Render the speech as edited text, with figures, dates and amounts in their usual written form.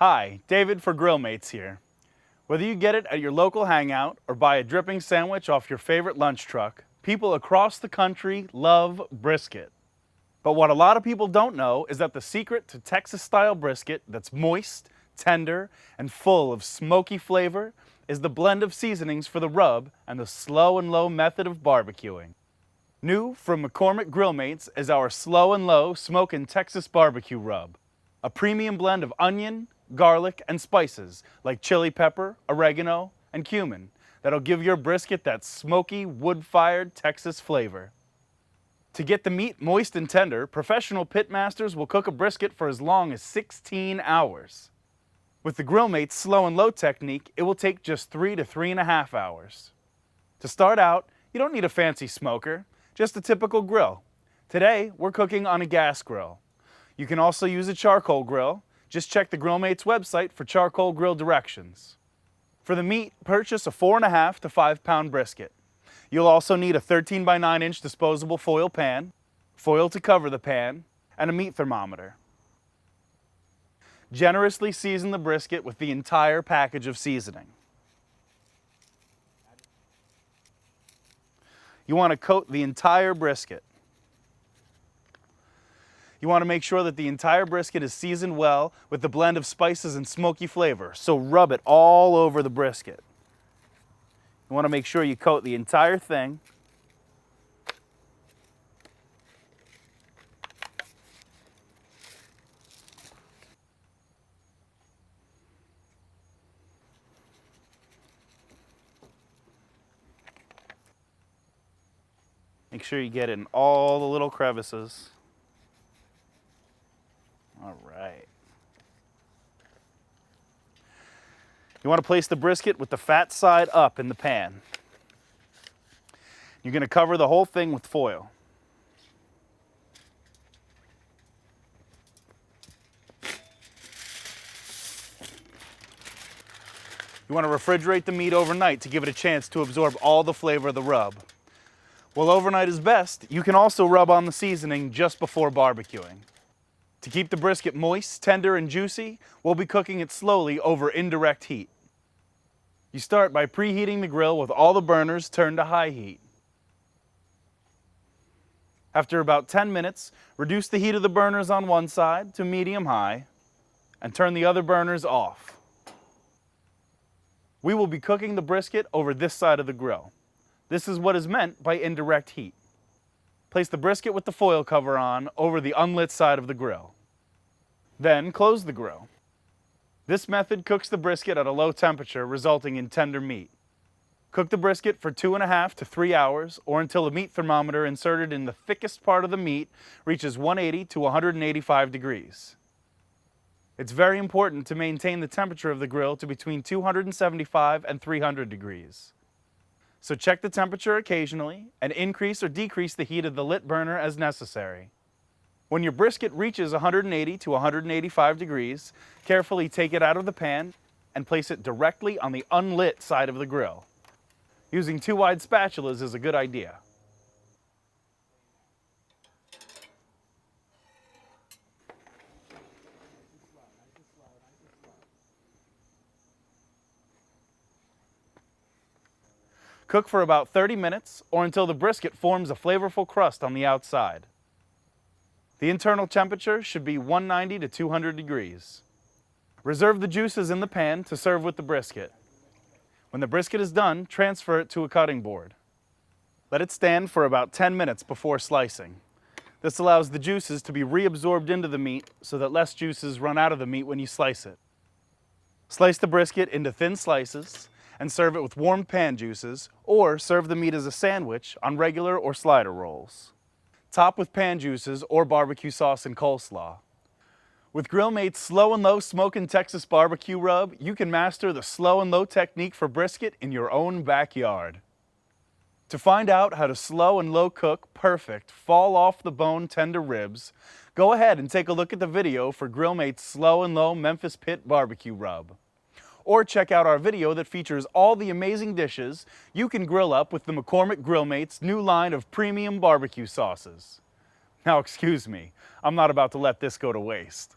Hi, David for Grillmates here. Whether you get it at your local hangout or buy a dripping sandwich off your favorite lunch truck, people across the country love brisket. But what a lot of people don't know is that the secret to Texas-style brisket that's moist, tender, and full of smoky flavor is the blend of seasonings for the rub and the slow and low method of barbecuing. New from McCormick Grillmates is our slow and low smokin' Texas barbecue rub, a premium blend of onion, garlic, and spices like chili pepper, oregano, and cumin that'll give your brisket that smoky, wood-fired Texas flavor. To get the meat moist and tender, professional pit masters will cook a brisket for as long as 16 hours. With the Grillmates slow and low technique, it will take just 3 to 3.5 hours. To start out, you don't need a fancy smoker, just a typical grill. Today, we're cooking on a gas grill. You can also use a charcoal grill. Just check the Grillmates website for charcoal grill directions. For the meat, purchase a 4.5 to 5 pound brisket. You'll also need a 13 by 9 inch disposable foil pan, foil to cover the pan, and a meat thermometer. Generously season the brisket with the entire package of seasoning. You want to coat the entire brisket. You want to make sure that the entire brisket is seasoned well with the blend of spices and smoky flavor, so rub it all over the brisket. You want to make sure you coat the entire thing. Make sure you get in all the little crevices. All right. You want to place the brisket with the fat side up in the pan. You're going to cover the whole thing with foil. You want to refrigerate the meat overnight to give it a chance to absorb all the flavor of the rub. While overnight is best, you can also rub on the seasoning just before barbecuing. To keep the brisket moist, tender, and juicy, we'll be cooking it slowly over indirect heat. You start by preheating the grill with all the burners turned to high heat. After about 10 minutes, reduce the heat of the burners on one side to medium-high and turn the other burners off. We will be cooking the brisket over this side of the grill. This is what is meant by indirect heat. Place the brisket with the foil cover on over the unlit side of the grill. Then close the grill. This method cooks the brisket at a low temperature, resulting in tender meat. Cook the brisket for 2.5 to 3 hours or until the meat thermometer inserted in the thickest part of the meat reaches 180 to 185 degrees. It's very important to maintain the temperature of the grill to between 275 and 300 degrees. So check the temperature occasionally and increase or decrease the heat of the lit burner as necessary. When your brisket reaches 180 to 185 degrees, carefully take it out of the pan and place it directly on the unlit side of the grill. Using 2 wide spatulas is a good idea. Cook for about 30 minutes or until the brisket forms a flavorful crust on the outside. The internal temperature should be 190 to 200 degrees. Reserve the juices in the pan to serve with the brisket. When the brisket is done, transfer it to a cutting board. Let it stand for about 10 minutes before slicing. This allows the juices to be reabsorbed into the meat so that less juices run out of the meat when you slice it. Slice the brisket into thin slices and serve it with warm pan juices, or serve the meat as a sandwich on regular or slider rolls. Top with pan juices or barbecue sauce and coleslaw. With Grillmates Slow and Low Smokin' Texas Barbecue Rub, you can master the slow and low technique for brisket in your own backyard. To find out how to slow and low cook perfect, fall off the bone tender ribs, go ahead and take a look at the video for Grillmates Slow and Low Memphis Pit Barbecue Rub. Or check out our video that features all the amazing dishes you can grill up with the McCormick Grillmates new line of premium barbecue sauces. Now excuse me, I'm not about to let this go to waste.